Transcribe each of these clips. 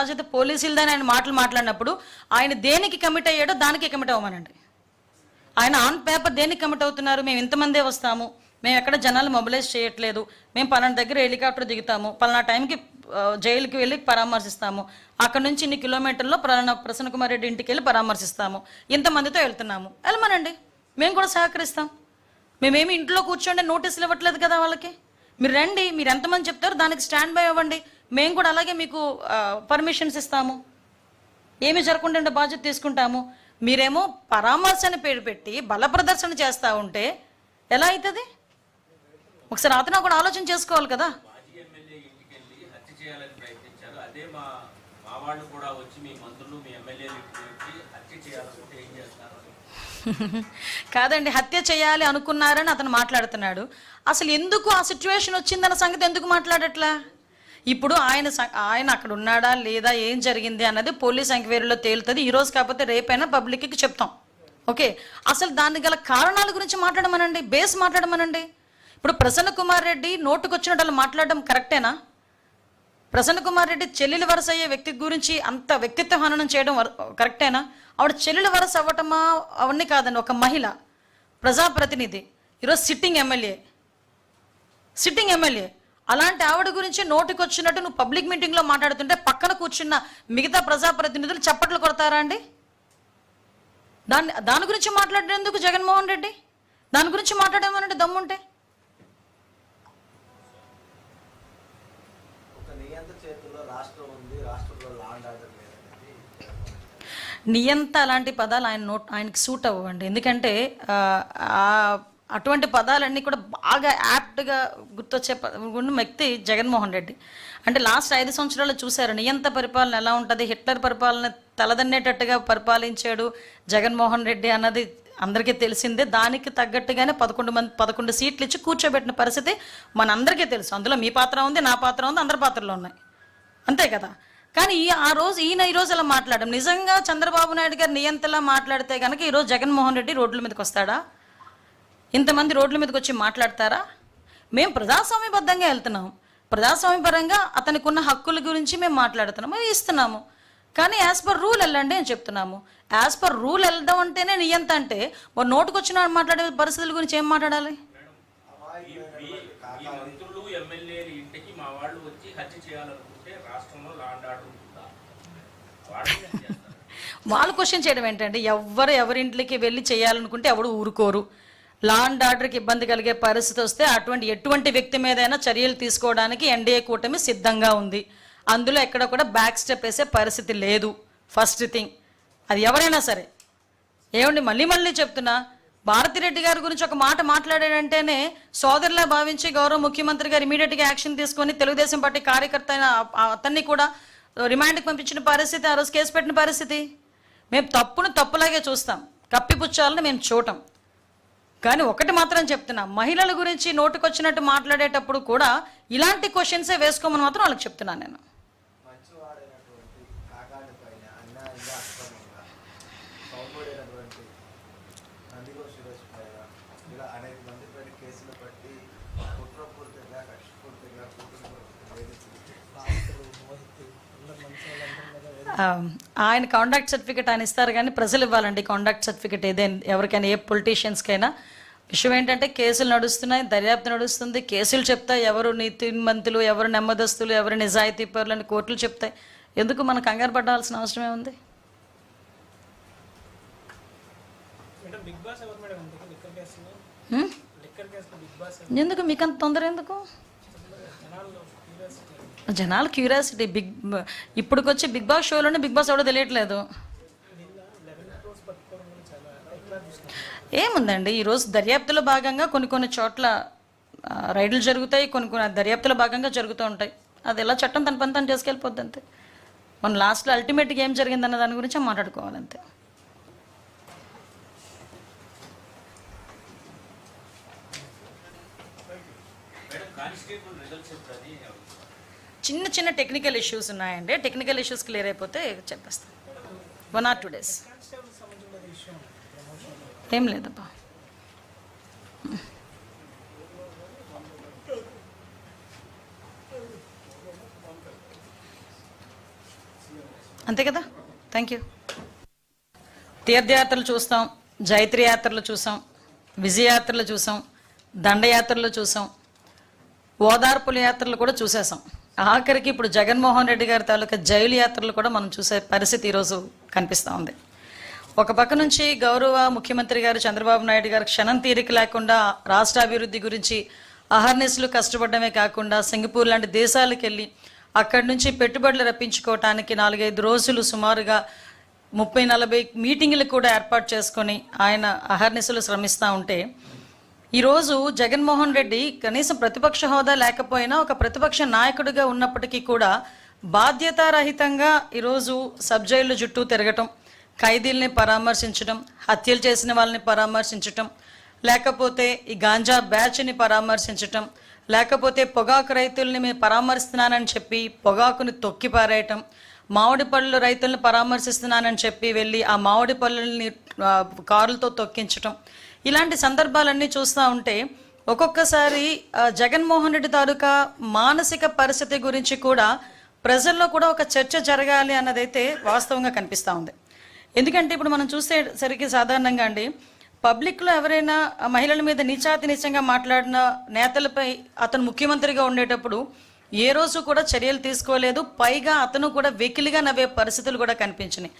బాధ్యత పోలీసులదని ఆయన మాటలు మాట్లాడినప్పుడు ఆయన దేనికి కమిట్ అయ్యాడో దానికి కమిట్ అవ్వమనండి. ఆయన ఆన్ పేపర్ దేనికి కమిట్ అవుతున్నారు? మేము ఇంతమందే వస్తాము, మేము ఎక్కడ జనాలు మొబిలైజ్ చేయట్లేదు, మేము పలానా దగ్గర హెలికాప్టర్ దిగుతాము, పలానా టైంకి జైలుకి వెళ్ళి పరామర్శిస్తాము, అక్కడ నుంచి ఇన్ని కిలోమీటర్లో ప్రసన్న కుమార్ రెడ్డి ఇంటికి వెళ్ళి పరామర్శిస్తాము, ఇంతమందితో వెళ్తున్నాము, వెళ్ళమనండి, మేము కూడా సహకరిస్తాం. మేమేమి ఇంట్లో కూర్చోండి నోటీసులు ఇవ్వట్లేదు కదా వాళ్ళకి. మీరు రండి, మీరు ఎంతమంది చెప్తారో దానికి స్టాండ్ బై అవ్వండి, మేము కూడా అలాగే మీకు పర్మిషన్స్ ఇస్తాము, ఏమి జరగకుండా బాధ్యత తీసుకుంటాము. మీరేమో పరామర్శని పేరు పెట్టి బల ప్రదర్శన చేస్తూ ఉంటే ఎలా అవుతుంది? ఒకసారి అతను కూడా ఆలోచన చేసుకోవాలి కదా. కాదండి, హత్య చేయాలి అనుకున్నారని అతను మాట్లాడుతున్నాడు. అసలు ఎందుకు ఆ సిచ్యువేషన్ వచ్చిందన్న సంగతి ఎందుకు మాట్లాడట్లా? ఇప్పుడు ఆయన అక్కడ ఉన్నాడా లేదా, ఏం జరిగింది అన్నది పోలీస్ ఎంక్వైరీలో తేలుతుంది. ఈరోజు కాకపోతే రేపైనా పబ్లిక్కి చెప్తాం. ఓకే, అసలు దానికి గల కారణాల గురించి మాట్లాడమనండి, బేస్ మాట్లాడమనండి. ఇప్పుడు ప్రసన్న కుమార్ రెడ్డి నోటుకొచ్చినట్టు వాళ్ళు మాట్లాడడం కరెక్టేనా? ప్రసన్న కుమార్ రెడ్డి చెల్లెలు వరస అయ్యే వ్యక్తి గురించి అంత వ్యక్తిత్వ హననం చేయడం కరెక్టేనా? ఆవిడ చెల్లెలు వరస అవ్వటమా అవన్నీ కాదండి, ఒక మహిళ, ప్రజాప్రతినిధి, ఈరోజు సిట్టింగ్ ఎమ్మెల్యే. అలాంటి ఆవిడ గురించి నోటికొచ్చినట్టు నువ్వు పబ్లిక్ మీటింగ్లో మాట్లాడుతుంటే పక్కన కూర్చున్న మిగతా ప్రజాప్రతినిధులు చప్పట్లు కొడతారా అండి? దాని గురించి మాట్లాడేందుకు జగన్మోహన్ రెడ్డి? దాని గురించి మాట్లాడేమనంటే దమ్ముంటే నియంత అలాంటి పదాలు ఆయనకి సూట్ అవ్వండి. ఎందుకంటే అటువంటి పదాలన్నీ కూడా బాగా యాప్ట్గా గుర్తొచ్చే వ్యక్తి జగన్మోహన్ రెడ్డి. అంటే లాస్ట్ 5 సంవత్సరాలు చూశారు నియంత పరిపాలన ఎలా ఉంటుంది. హిట్లర్ పరిపాలన తలదన్నేటట్టుగా పరిపాలించాడు జగన్మోహన్ రెడ్డి అన్నది అందరికీ తెలిసిందే. దానికి తగ్గట్టుగానే 11 సీట్లు ఇచ్చి కూర్చోబెట్టిన పరిస్థితి మనందరికీ తెలుసు. అందులో మీ పాత్ర ఉంది, నా పాత్ర ఉంది, అందరి పాత్రలు ఉన్నాయి, అంతే కదా. కానీ ఈరోజు అలా మాట్లాడడం నిజంగా చంద్రబాబు నాయుడు గారు నియంతలా మాట్లాడితే కనుక ఈరోజు జగన్మోహన్ రెడ్డి రోడ్ల మీదకి వస్తాడా? ఇంతమంది రోడ్ల మీదకి వచ్చి మాట్లాడతారా? మేము ప్రజాస్వామ్యబద్ధంగా వెళ్తున్నాం, ప్రజాస్వామ్యపరంగా అతనికి ఉన్న హక్కుల గురించి మేము మాట్లాడుతున్నాము, మేము ఇస్తున్నాము. కానీ యాజ్ పర్ రూల్ వెళ్ళండి అని చెప్తున్నాము. యాజ్ పర్ రూల్ వెళ్దాం అంటేనే నియంత అంటే మరి నోటుకొచ్చిన మాట్లాడే పరిస్థితుల గురించి ఏం మాట్లాడాలి? వాళ్ళు క్వశ్చన్ చేయడం ఏంటంటే ఎవరింట్లోకి వెళ్ళి చేయాలనుకుంటే ఎవడు ఊరుకోరు. లా అండ్ ఆర్డర్కి ఇబ్బంది కలిగే పరిస్థితి వస్తే ఎటువంటి వ్యక్తి మీదైనా చర్యలు తీసుకోవడానికి ఎన్డీఏ కూటమి సిద్ధంగా ఉంది. అందులో ఎక్కడ కూడా బ్యాక్ స్టెప్ వేసే పరిస్థితి లేదు. ఫస్ట్ థింగ్, అది ఎవరైనా సరే. ఏమండి, మళ్ళీ చెప్తున్నా, భారతిరెడ్డి గారి గురించి ఒక మాట మాట్లాడాడంటేనే సోదరులా భావించి గౌరవ ముఖ్యమంత్రి గారు ఇమీడియట్గా యాక్షన్ తీసుకొని తెలుగుదేశం పార్టీ కార్యకర్త అయిన అతన్ని కూడా రిమాండ్కి పంపించిన పరిస్థితి, ఆ రోజు కేసు పెట్టిన పరిస్థితి. మేము తప్పులాగే చూస్తాం, కప్పిపుచ్చాలని మేము చూడటం. కానీ ఒకటి మాత్రం చెప్తున్నా, మహిళల గురించి నోటుకొచ్చినట్టు మాట్లాడేటప్పుడు కూడా ఇలాంటి క్వశ్చన్సే వేసుకోమని మాత్రం వాళ్ళకి చెప్తున్నాను నేను. ఆయన కాండాక్ట్ సర్టిఫికేట్ ఆయన ఇస్తారు, కానీ ప్రజలు ఇవ్వాలండి కాండాక్ట్ సర్టిఫికేట్ ఎవరికైనా, ఏ పొలిటీషియన్స్కైనా. విషయం ఏంటంటే కేసులు నడుస్తున్నాయి, దర్యాప్తు నడుస్తుంది, కేసులు చెప్తాయి ఎవరు నీతిమంతులు, ఎవరు నెమ్మదస్తులు, ఎవరు నిజాయితీ పరులు అని కోర్టులు చెప్తాయి. ఎందుకు మనం కంగారు పడాల్సిన అవసరమే ఉంది? ఎందుకు మీకంత తొందర? ఎందుకు జనాలు క్యూరియాసిటీ. ఇప్పుడుకొచ్చి బిగ్ బాస్ షోలోనే బిగ్ బాస్ ఎవడో తెలియట్లేదు. ఏముందండి, ఈరోజు దర్యాప్తులో భాగంగా కొన్ని చోట్ల రైడ్లు జరుగుతాయి, కొన్ని దర్యాప్తులో భాగంగా జరుగుతూ ఉంటాయి. అది ఎలా చట్టం తన పని తను చేసుకెళ్ళిపోద్ది అంతే. మన లాస్ట్లో అల్టిమేట్గా ఏం జరిగిందన్న దాని గురించి మాట్లాడుకోవాలంతే. చిన్న టెక్నికల్ ఇష్యూస్ ఉన్నాయండి. టెక్నికల్ ఇష్యూస్ క్లియర్ అయిపోతే చెప్పేస్తాను. 1 or 2 days. ఏం లేదబ్బా. అంతే కదా. Thank you. తీర్థయాత్రలు చూస్తాం, జైత్రి యాత్రలు చూసాం, విజయయాత్రలు చూసాం, దండయాత్రలు చూసాం, ఓదార్పుల యాత్రలు కూడా చూసేసాం. ఆఖరికి ఇప్పుడు జగన్మోహన్ రెడ్డి గారి తాలూకా జైలు యాత్రలు కూడా మనం చూసే పరిస్థితి ఈరోజు కనిపిస్తూ ఉంది. ఒక పక్క నుంచి గౌరవ ముఖ్యమంత్రి గారు చంద్రబాబు నాయుడు గారు క్షణం తీరిక లేకుండా రాష్ట్ర అభివృద్ధి గురించి అహర్నిశలు కష్టపడమే కాకుండా సింగపూర్ లాంటి దేశాలకు వెళ్ళి అక్కడి నుంచి పెట్టుబడులు రప్పించుకోవటానికి 4-5 రోజులు సుమారుగా 30-40 మీటింగులు కూడా ఏర్పాటు చేసుకొని ఆయన అహర్నిశలు శ్రమిస్తూ ఉంటే, ఈరోజు జగన్మోహన్ రెడ్డి కనీసం ప్రతిపక్ష హోదా లేకపోయినా ఒక ప్రతిపక్ష నాయకుడిగా ఉన్నప్పటికీ కూడా బాధ్యతారహితంగా ఈరోజు సబ్ జైలు చుట్టూ తిరగటం, ఖైదీల్ని పరామర్శించడం, హత్యలు చేసిన వాళ్ళని పరామర్శించటం, లేకపోతే ఈ గాంజా బ్యాచ్ని పరామర్శించటం, లేకపోతే పొగాకు రైతుల్ని మేము పరామర్శిస్తున్నానని చెప్పి పొగాకుని తొక్కి పారేయటం, మామిడి పళ్ళు రైతులను పరామర్శిస్తున్నానని చెప్పి వెళ్ళి ఆ మామిడి పళ్ళని కారులతో తొక్కించటం, ఇలాంటి సందర్భాలన్నీ చూస్తూ ఉంటే ఒక్కొక్కసారి జగన్మోహన్ రెడ్డి తాలూకా మానసిక పరిస్థితి గురించి కూడా ప్రజల్లో కూడా ఒక చర్చ జరగాలి అన్నదైతే వాస్తవంగా కనిపిస్తూ ఉంది. ఎందుకంటే ఇప్పుడు మనం చూసేసరికి సాధారణంగా అండి, పబ్లిక్లో ఎవరైనా మహిళల మీద నీచాతి నీచంగా మాట్లాడిన నేతలపై అతను ముఖ్యమంత్రిగా ఉండేటప్పుడు ఏ రోజు కూడా చర్యలు తీసుకోలేదు. పైగా అతను కూడా వెకిలిగా నవ్వే పరిస్థితులు కూడా కనిపించినాయి.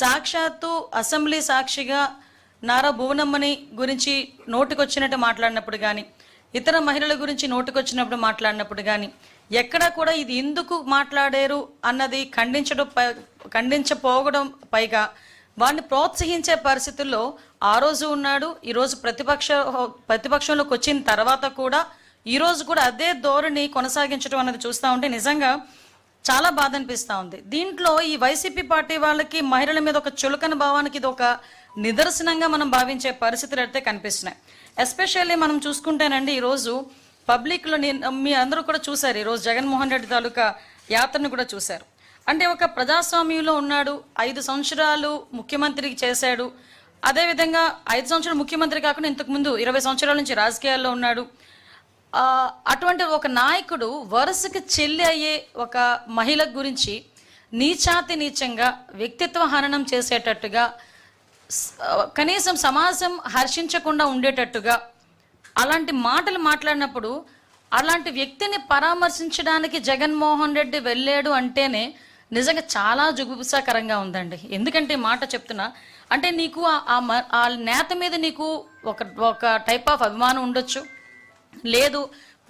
సాక్షాత్తు అసెంబ్లీ సాక్షిగా నారా భువనమ్మని గురించి నోటికొచ్చినట్టు మాట్లాడినప్పుడు కానీ, ఇతర మహిళల గురించి నోటికొచ్చినప్పుడు మాట్లాడినప్పుడు కానీ ఎక్కడా కూడా ఇది ఎందుకు మాట్లాడారు అన్నది ఖండించపోవడం, పైగా వాడిని ప్రోత్సహించే పరిస్థితుల్లో ఆ రోజు ఉన్నాడు. ఈరోజు ప్రతిపక్షంలోకి వచ్చిన తర్వాత కూడా ఈరోజు కూడా అదే ధోరణి కొనసాగించడం అన్నది చూస్తూ ఉంటే నిజంగా చాలా బాధ అనిపిస్తూ ఉంది. దీంట్లో ఈ వైసీపీ పార్టీ వాళ్ళకి మహిళల మీద ఒక చులకన భావానికి ఇది ఒక నిదర్శనంగా మనం భావించే పరిస్థితులు అయితే కనిపిస్తున్నాయి. ఎస్పెషల్లీ మనం చూసుకుంటేనండి, ఈరోజు పబ్లిక్లో మీ అందరూ కూడా చూశారు, ఈరోజు జగన్మోహన్ రెడ్డి తాలూకా యాత్రను కూడా చూశారు. అంటే ఒక ప్రజాస్వామ్యంలో ఉన్నాడు, 5 సంవత్సరాలు ముఖ్యమంత్రికి చేశాడు. అదేవిధంగా 5 సంవత్సరాలు ముఖ్యమంత్రి కాకుండా ఇంతకుముందు 20 సంవత్సరాల నుంచి రాజకీయాల్లో ఉన్నాడు. అటువంటి ఒక నాయకుడు వరుసకి చెల్లి అయ్యే ఒక మహిళ గురించి నీచాతి నీచంగా వ్యక్తిత్వ హననం చేసేటట్టుగా, కనీసం సమాజం హర్షించకుండా ఉండేటట్టుగా అలాంటి మాటలు మాట్లాడినప్పుడు అలాంటి వ్యక్తిని పరామర్శించడానికి జగన్మోహన్ రెడ్డి వెళ్ళాడు అంటేనే నిజంగా చాలా జుగుప్సాకరంగా ఉందండి. ఎందుకంటే ఈ మాట చెప్తున్నా అంటే నీకు ఆ నేత మీద నీకు ఒక టైప్ ఆఫ్ అభిమానం ఉండొచ్చు, లేదు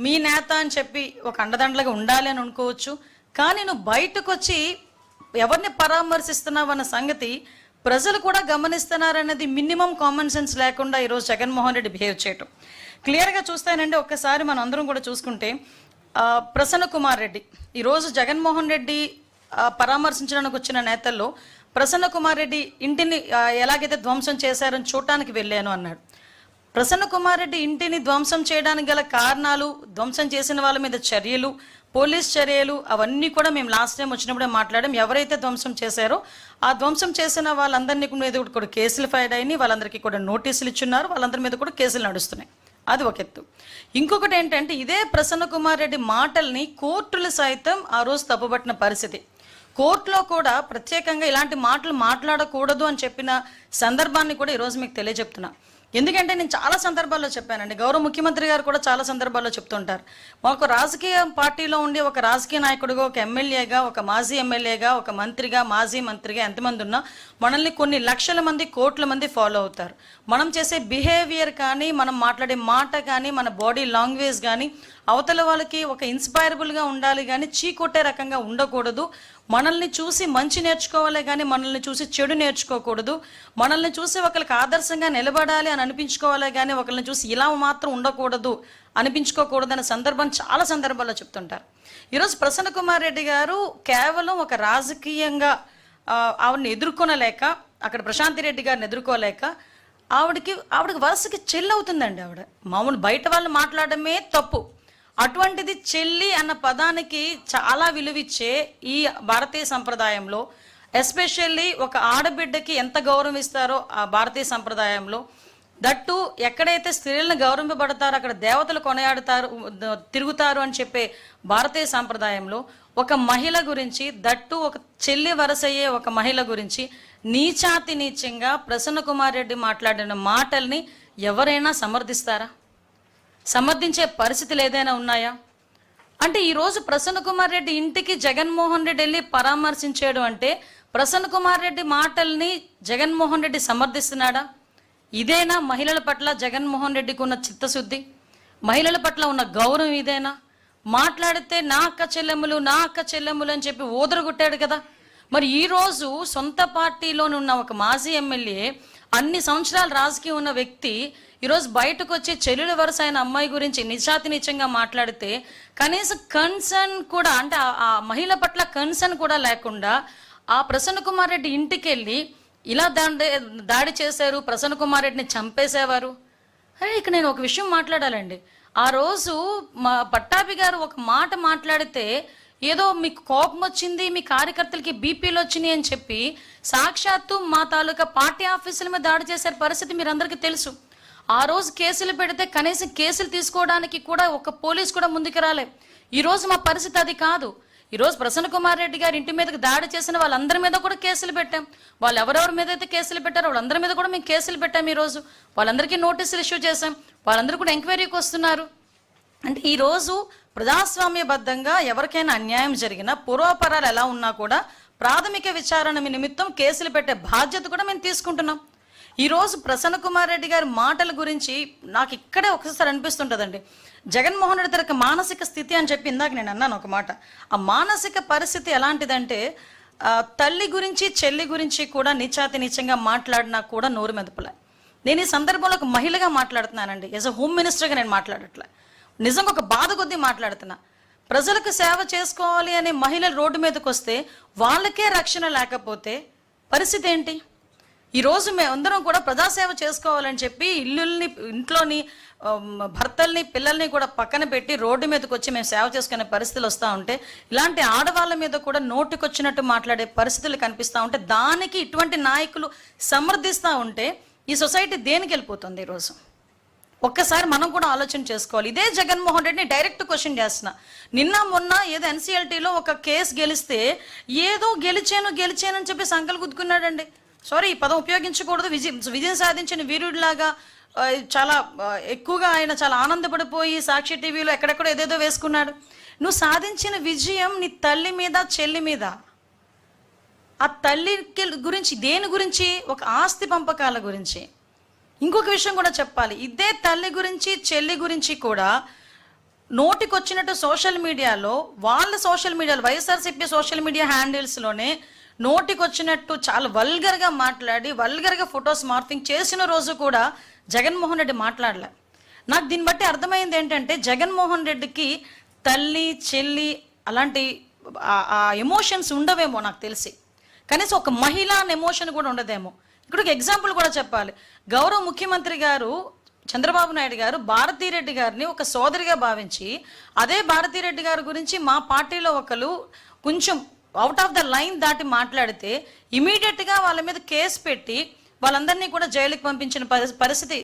మీ నేత అని చెప్పి ఒక అండదండలుగా ఉండాలి అని అనుకోవచ్చు. కానీ నువ్వు బయటకు వచ్చి ఎవరిని పరామర్శిస్తున్నావు అన్న సంగతి ప్రజలు కూడా గమనిస్తున్నారనేది మినిమం కామన్ సెన్స్ లేకుండా ఈరోజు జగన్మోహన్ రెడ్డి బిహేవ్ చేయటం క్లియర్గా చూస్తానండి. ఒక్కసారి మనం అందరం కూడా చూసుకుంటే ప్రసన్న కుమార్ రెడ్డి ఈరోజు జగన్మోహన్ రెడ్డి పరామర్శించడానికి వచ్చిన నేతల్లో ప్రసన్న కుమార్ రెడ్డి ఇంటిని ఎలాగైతే ధ్వంసం చేశారని చూడటానికి వెళ్ళాను అన్నాడు. ప్రసన్న కుమార్ రెడ్డి ఇంటిని ధ్వంసం చేయడానికి గల కారణాలు, ధ్వంసం చేసిన వాళ్ళ మీద చర్యలు, పోలీస్ చర్యలు అవన్నీ కూడా మేము లాస్ట్ టైం వచ్చినప్పుడే మాట్లాడాం. ఎవరైతే ధ్వంసం చేశారో ఆ ధ్వంసం చేసిన వాళ్ళందరినీ మీద కూడా కేసులు ఫైల్ అయినాయి, వాళ్ళందరికీ కూడా నోటీసులు ఇచ్చున్నారు, వాళ్ళందరి మీద కూడా కేసులు నడుస్తున్నాయి. అది ఒక ఎత్తు. ఇంకొకటి ఏంటంటే ఇదే ప్రసన్న కుమార్ రెడ్డి మాటల్ని కోర్టులు సైతం ఆ రోజు తప్పుబట్టిన పరిస్థితి. కోర్టులో కూడా ప్రత్యేకంగా ఇలాంటి మాటలు మాట్లాడకూడదు అని చెప్పిన సందర్భాన్ని కూడా ఈరోజు మీకు తెలియజెప్తున్నా. ఎందుకంటే నేను చాలా సందర్భాల్లో చెప్పానండి, గౌరవ ముఖ్యమంత్రి గారు కూడా చాలా సందర్భాల్లో చెప్తుంటారు, మాకు రాజకీయ పార్టీలో ఉండి ఒక రాజకీయ నాయకుడిగా, ఒక ఎమ్మెల్యేగా, ఒక మాజీ ఎమ్మెల్యేగా, ఒక మంత్రిగా, మాజీ మంత్రిగా ఎంతమంది ఉన్నా మనల్ని కొన్ని లక్షల మంది, కోట్ల మంది ఫాలో అవుతారు. మనం చేసే బిహేవియర్ కానీ, మనం మాట్లాడే మాట కానీ, మన బాడీ లాంగ్వేజ్ కానీ అవతల వాళ్ళకి ఒక ఇన్స్పైరబుల్గా ఉండాలి కానీ చీకొట్టే రకంగా ఉండకూడదు. మనల్ని చూసి మంచి నేర్చుకోవాలి కానీ మనల్ని చూసి చెడు నేర్చుకోకూడదు. మనల్ని చూసి ఒకరికి ఆదర్శంగా నిలబడాలి అని అనిపించుకోవాలి కానీ ఒకరిని చూసి ఇలా మాత్రం ఉండకూడదు అనిపించుకోకూడదు అనే సందర్భం చాలా సందర్భాల్లో చెప్తుంటారు. ఈరోజు ప్రసన్న కుమార్ రెడ్డి గారు కేవలం ఒక రాజకీయంగా ఆవిడని ఎదుర్కొనలేక, అక్కడ ప్రశాంతి రెడ్డి గారిని ఎదుర్కోలేక ఆవిడకి వరుసకి చెల్లి అవుతుందండి. ఆవిడ మామూలు బయట వాళ్ళు మాట్లాడమే తప్పు, అటువంటిది చెల్లి అన్న పదానికి చాలా విలువిచ్చే ఈ భారతీయ సంప్రదాయంలో, ఎస్పెషల్లీ ఒక ఆడబిడ్డకి ఎంత గౌరవం ఇస్తారో ఆ భారతీయ సంప్రదాయంలో, దట్టు ఎక్కడైతే స్త్రీలను గౌరవింపబడతారో అక్కడ దేవతలు కొనియాడుతారు, తిరుగుతారు అని చెప్పే భారతీయ సంప్రదాయంలో ఒక మహిళ గురించి, దట్టు ఒక చెల్లి వరసయ్యే ఒక మహిళ గురించి నీచాతి నీచంగా ప్రసన్న కుమార్ రెడ్డి మాట్లాడిన మాటల్ని ఎవరైనా సమర్థిస్తారా? సమర్థించే పరిస్థితులు ఏదైనా ఉన్నాయా? అంటే ఈరోజు ప్రసన్న కుమార్ రెడ్డి ఇంటికి జగన్మోహన్ రెడ్డి వెళ్ళి పరామర్శించాడు అంటే ప్రసన్న కుమార్ రెడ్డి మాటల్ని జగన్మోహన్ రెడ్డి సమర్థిస్తున్నాడా? ఇదేనా మహిళల పట్ల జగన్మోహన్ రెడ్డికి ఉన్న చిత్తశుద్ధి? మహిళల పట్ల ఉన్న గౌరవం ఇదేనా? మాట్లాడితే నా అక్క చెల్లెములు అని చెప్పి ఓదరగొట్టాడు కదా. మరి ఈరోజు సొంత పార్టీలోనున్న ఒక మాజీ ఎమ్మెల్యే, అన్ని సంవత్సరాలు రాజకీయం ఉన్న వ్యక్తి ఈరోజు బయటకు వచ్చి చెల్లెల వరుస అయిన అమ్మాయి గురించి నిజాతి నిజంగా మాట్లాడితే కనీసం కన్సర్న్ కూడా, అంటే ఆ మహిళ పట్ల కన్సర్న్ కూడా లేకుండా ఆ ప్రసన్న కుమార్ రెడ్డి ఇంటికి వెళ్ళి ఇలా దాడి చేశారు, ప్రసన్న కుమార్ రెడ్డిని చంపేసేవారు. అరే ఇక నేను ఒక విషయం మాట్లాడాలండి. ఆ రోజు మా పట్టాభి గారు ఒక మాట మాట్లాడితే ఏదో మీకు కోపం వచ్చింది, మీ కార్యకర్తలకి బీపీలు వచ్చినాయి అని చెప్పి సాక్షాత్తు మా తాలూకా పార్టీ ఆఫీసుల మీద దాడి చేసే పరిస్థితి మీరందరికీ తెలుసు. ఆ రోజు కేసులు పెడితే కనీసం కేసులు తీసుకోవడానికి కూడా ఒక పోలీసు కూడా ముందుకు రాలే. ఈరోజు మా పరిస్థితి అది కాదు. ఈరోజు ప్రసన్న కుమార్ రెడ్డి గారి ఇంటి మీదకి దాడి చేసిన వాళ్ళందరి మీద కూడా కేసులు పెట్టాం. వాళ్ళు ఎవరెవరి మీద అయితే కేసులు పెట్టారో వాళ్ళందరి మీద కూడా మేము కేసులు పెట్టాం. ఈరోజు వాళ్ళందరికీ నోటీసులు ఇష్యూ చేశాం. వాళ్ళందరూ కూడా ఎంక్వైరీకి వస్తున్నారు. అంటే ఈరోజు ప్రజాస్వామ్యబద్ధంగా ఎవరికైనా అన్యాయం జరిగినా, పూర్వాపరాలు ఎలా ఉన్నా కూడా ప్రాథమిక విచారణ నిమిత్తం కేసులు పెట్టే బాధ్యత కూడా మేము తీసుకుంటున్నాం. ఈరోజు ప్రసన్న కుమార్ రెడ్డి గారి మాటల గురించి నాకు ఇక్కడే ఒకసారి అనిపిస్తుంటుందండి. జగన్మోహన్ రెడ్డి తనకి మానసిక స్థితి అని చెప్పి ఇందాక నేను అన్నాను ఒక మాట. ఆ మానసిక పరిస్థితి ఎలాంటిదంటే తల్లి గురించి చెల్లి గురించి కూడా నీచాతి నీచంగా మాట్లాడినా కూడా నోరు మెదపలే. నేను ఈ సందర్భంలో ఒక మహిళగా మాట్లాడుతున్నానండి. యాజ్ అ హోమ్ మినిస్టర్గా నేను మాట్లాడట్లే, నిజంగా ఒక బాధ కొద్దీ మాట్లాడుతున్నా. ప్రజలకు సేవ చేసుకోవాలి అనే మహిళలు రోడ్డు మీదకి వస్తే వాళ్ళకే రక్షణ లేకపోతే పరిస్థితి ఏంటి? ఈరోజు మేమందరం కూడా ప్రజాసేవ చేసుకోవాలని చెప్పి ఇంట్లోని భర్తల్ని పిల్లల్ని కూడా పక్కన పెట్టి రోడ్డు మీదకి వచ్చి మేము సేవ చేసుకునే పరిస్థితులు వస్తూ ఉంటే, ఇలాంటి ఆడవాళ్ళ మీద కూడా నోటికొచ్చినట్టు మాట్లాడే పరిస్థితులు కనిపిస్తూ ఉంటే, దానికి ఇటువంటి నాయకులు సమర్థిస్తూ ఉంటే ఈ సొసైటీ దేనికి వెళ్ళిపోతుంది? ఈరోజు ఒక్కసారి మనం కూడా ఆలోచన చేసుకోవాలి. ఇదే జగన్మోహన్ రెడ్డిని డైరెక్ట్ క్వశ్చన్ చేస్తున్నా. నిన్న మొన్న ఏదో ఎన్సీఎల్టీలో ఒక కేసు గెలిస్తే ఏదో గెలిచానని చెప్పి సంకలు గుద్దుకున్నాడండి. సారీ, ఈ పదం ఉపయోగించకూడదు. విజయం సాధించిన వీరుడిలాగా చాలా ఎక్కువగా ఆయన చాలా ఆనందపడిపోయి సాక్షి టీవీలో ఎక్కడెక్కడో ఏదేదో వేసుకున్నాడు. నువ్వు సాధించిన విజయం నీ తల్లి మీద, చెల్లి మీద. ఆ తల్లి గురించి దేని గురించి? ఒక ఆస్తి పంపకాల గురించి. ఇంకొక విషయం కూడా చెప్పాలి. ఇదే తల్లి గురించి, చెల్లి గురించి కూడా నోటికొచ్చినట్టు సోషల్ మీడియాలో, వైఎస్ఆర్సీపీ సోషల్ మీడియా హ్యాండిల్స్లోనే నోటికొచ్చినట్టు చాలా వల్గర్గా మాట్లాడి, వల్గర్గా ఫొటోస్ మార్ఫింగ్ చేసిన రోజు కూడా జగన్మోహన్ రెడ్డి మాట్లాడలే. నాకు దీన్ని బట్టి అర్థమైంది ఏంటంటే, జగన్మోహన్ రెడ్డికి తల్లి, చెల్లి అలాంటి ఆ ఎమోషన్స్ ఉండవేమో నాకు తెలిసి. కనీసం ఒక మహిళ అనే ఎమోషన్ కూడా ఉండదేమో. ఇక్కడ ఒక ఎగ్జాంపుల్ కూడా చెప్పాలి. గౌరవ ముఖ్యమంత్రి గారు చంద్రబాబు నాయుడు గారు భారతీరెడ్డి గారిని ఒక సోదరిగా భావించి, అదే భారతీరెడ్డి గారి గురించి మా పార్టీలో ఒకరు కొంచెం అవుట్ ఆఫ్ ద లైన్ దాటి మాట్లాడితే ఇమీడియట్గా వాళ్ళ మీద కేసు పెట్టి వాళ్ళందరినీ కూడా జైలుకి పంపించిన పరిస్థితి